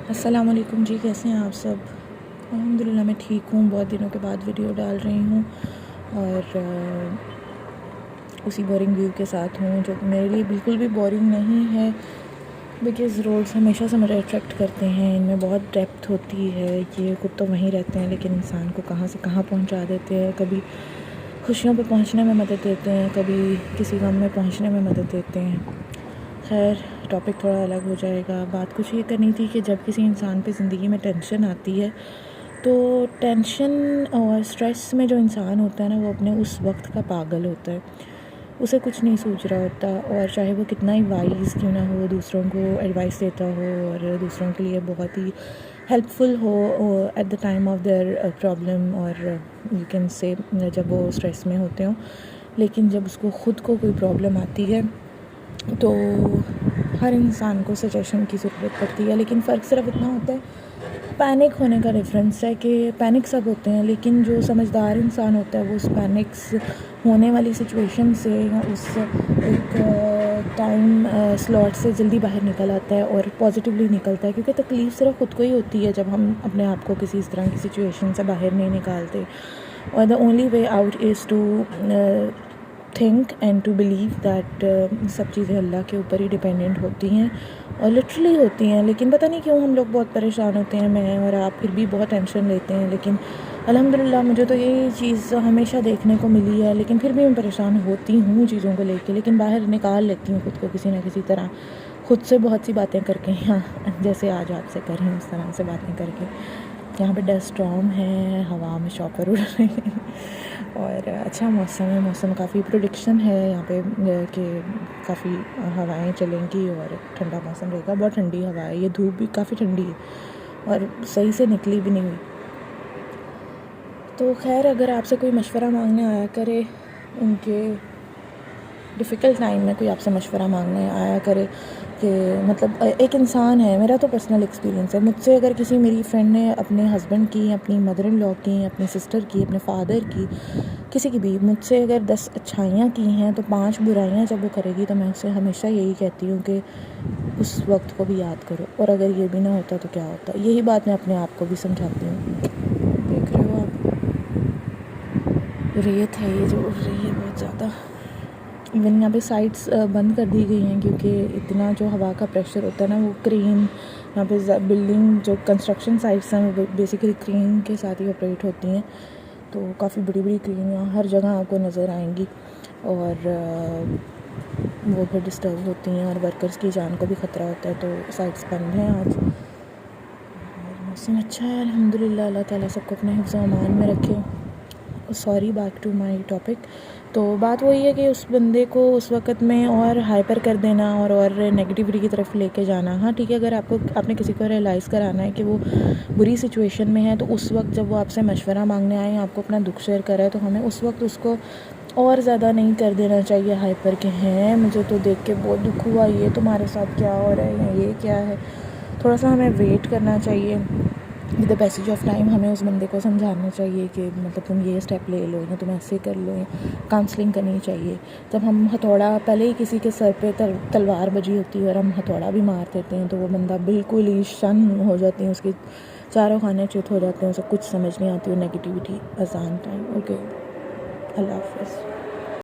السلام علیکم جی، کیسے ہیں آپ سب؟ الحمدللہ میں ٹھیک ہوں. بہت دنوں کے بعد ویڈیو ڈال رہی ہوں اور اسی بورنگ ویو کے ساتھ ہوں جو میرے لیے بالکل بھی بورنگ نہیں ہے، بیکاز رولز ہمیشہ سے مجھے اٹریکٹ کرتے ہیں. ان میں بہت ڈیپتھ ہوتی ہے. یہ خود تو وہیں رہتے ہیں لیکن انسان کو کہاں سے کہاں پہنچا دیتے ہیں. کبھی خوشیوں پہ پہنچنے میں مدد دیتے ہیں، کبھی کسی غم میں پہنچنے میں مدد دیتے ہیں. خیر، ٹاپک تھوڑا الگ ہو جائے گا. بات کچھ یہ کرنی تھی کہ جب کسی انسان پہ زندگی میں ٹینشن آتی ہے تو ٹینشن اور اسٹریس میں جو انسان ہوتا ہے نا، وہ اپنے اس وقت کا پاگل ہوتا ہے. اسے کچھ نہیں سوچ رہا ہوتا، اور چاہے وہ کتنا ہی وائز کیوں نہ ہو، دوسروں کو ایڈوائس دیتا ہو اور دوسروں کے لیے بہت ہی ہیلپ فل ہو at the time of their problem, اور یو کین سے جب وہ اسٹریس میں ہوتے ہوں. لیکن جب اس کو خود کو کوئی پرابلم آتی ہے تو ہر انسان کو سجیشن کی ضرورت پڑتی ہے. لیکن فرق صرف اتنا ہوتا ہے پینک ہونے کا ڈفرینس ہے کہ پینک سب ہوتے ہیں، لیکن جو سمجھدار انسان ہوتا ہے وہ اس پینکس ہونے والی سچویشن سے یا اس ایک ٹائم سلاٹ سے جلدی باہر نکل آتا ہے اور پازیٹیولی نکلتا ہے. کیونکہ تکلیف صرف خود کو ہی ہوتی ہے جب ہم اپنے آپ کو کسی اس طرح کی سچویشن سے باہر نہیں نکالتے. اور the only way out is to think and to believe that سب چیزیں اللہ کے اوپر ہی ڈپینڈنٹ ہوتی ہیں، اور لٹرلی ہوتی ہیں. لیکن پتہ نہیں کیوں ہم لوگ بہت پریشان ہوتے ہیں، میں اور آپ پھر بھی بہت ٹینشن لیتے ہیں. لیکن الحمدللہ مجھے تو یہی چیز ہمیشہ دیکھنے کو ملی ہے. لیکن پھر بھی میں پریشان ہوتی ہوں چیزوں کو لے کے، لیکن باہر نکال لیتی ہوں خود کو کسی نہ کسی طرح، خود سے بہت سی باتیں کر کے. ہاں، جیسے آج آپ سے کر رہی ہوں اس طرح سے باتیں کر کے. یہاں پہ ڈسٹ اسٹارم ہے، ہوا میں شاپر اڑ رہے ہیں اور اچھا موسم ہے. موسم کافی پروڈکشن ہے یہاں پہ کہ کافی ہوائیں چلیں گی اور ٹھنڈا موسم رہے گا. بہت ٹھنڈی ہوا ہے، یہ دھوپ بھی کافی ٹھنڈی ہے اور صحیح سے نکلی بھی نہیں ہوئی. تو خیر، اگر آپ سے کوئی مشورہ مانگنے آیا کرے ان کے ڈیفیکلٹ ٹائم میں، کوئی آپ سے مشورہ مانگنے آیا کرے کہ مطلب ایک انسان ہے، میرا تو پرسنل ایکسپیرینس ہے، مجھ سے اگر کسی میری فرینڈ نے اپنے ہسبینڈ کی، اپنی مدر ان لا کی، اپنی سسٹر کی، اپنے فادر کی، کسی کی بھی مجھ سے اگر 10 اچھائیاں کی ہیں تو 5 برائیاں جب وہ کرے گی تو میں اسے ہمیشہ یہی کہتی ہوں کہ اس وقت کو بھی یاد کرو، اور اگر یہ بھی نہ ہوتا تو کیا ہوتا. یہی بات میں اپنے آپ کو بھی سمجھاتی ہوں. دیکھ رہے ہو آپ، ریت ہے یہ جو اڑ رہی ہے بہت زیادہ. ایون یہاں پہ سائٹس بند کر دی گئی ہیں کیونکہ اتنا جو ہوا کا پریشر ہوتا ہے نا، وہ کرین یہاں پہ بلڈنگ جو کنسٹرکشن سائٹس ہیں وہ بیسیکلی کرین کے ساتھ ہی آپریٹ ہوتی ہیں. تو کافی بڑی بڑی کرین یہاں ہر جگہ آپ کو نظر آئیں گی، اور وہ پھر ڈسٹرب ہوتی ہیں اور ورکرز کی جان کو بھی خطرہ ہوتا ہے. تو سائٹس بند ہیں آج. موسم اچھا ہے الحمدللہ. اللہ تعالیٰ سب کو اپنے حفظ و امان میں رکھے. Sorry, back to my topic. تو بات وہی ہے کہ اس بندے کو اس وقت میں اور ہائپر کر دینا اور نیگیٹیوٹی کی طرف لے کے جانا. ہاں ٹھیک ہے، اگر آپ نے کسی کو ریئلائز کرانا ہے کہ وہ بری سچویشن میں ہے، تو اس وقت جب وہ آپ سے مشورہ مانگنے آئے، آپ کو اپنا دکھ شیئر کرا ہے، تو ہمیں اس وقت اس کو اور زیادہ نہیں کر دینا چاہیے ہائپر کہ ہیں مجھے تو دیکھ کے بہت دکھ ہوا، یہ تمہارے ساتھ کیا ہو رہا ہے یا یہ کیا ہے. تھوڑا سا ہمیں ویٹ کرنا چاہیے. With the passage of time ہمیں اس بندے کو سمجھانا چاہیے کہ مطلب تم یہ اسٹیپ لے لو یا تم ایسے کر لو، کاؤنسلنگ کرنی چاہیے. جب ہم ہتھوڑا پہلے ہی کسی کے سر پہ تلوار بجی ہوتی ہے اور ہم ہتھوڑا بھی مار دیتے ہیں تو وہ بندہ بالکل ہی شن ہو جاتی ہیں، اس کے چاروں خانے چت ہو جاتے ہیں، اسے کچھ سمجھ نہیں آتی، اور نیگیٹیوٹی آسان ٹائم. اوکے، اللہ حافظ.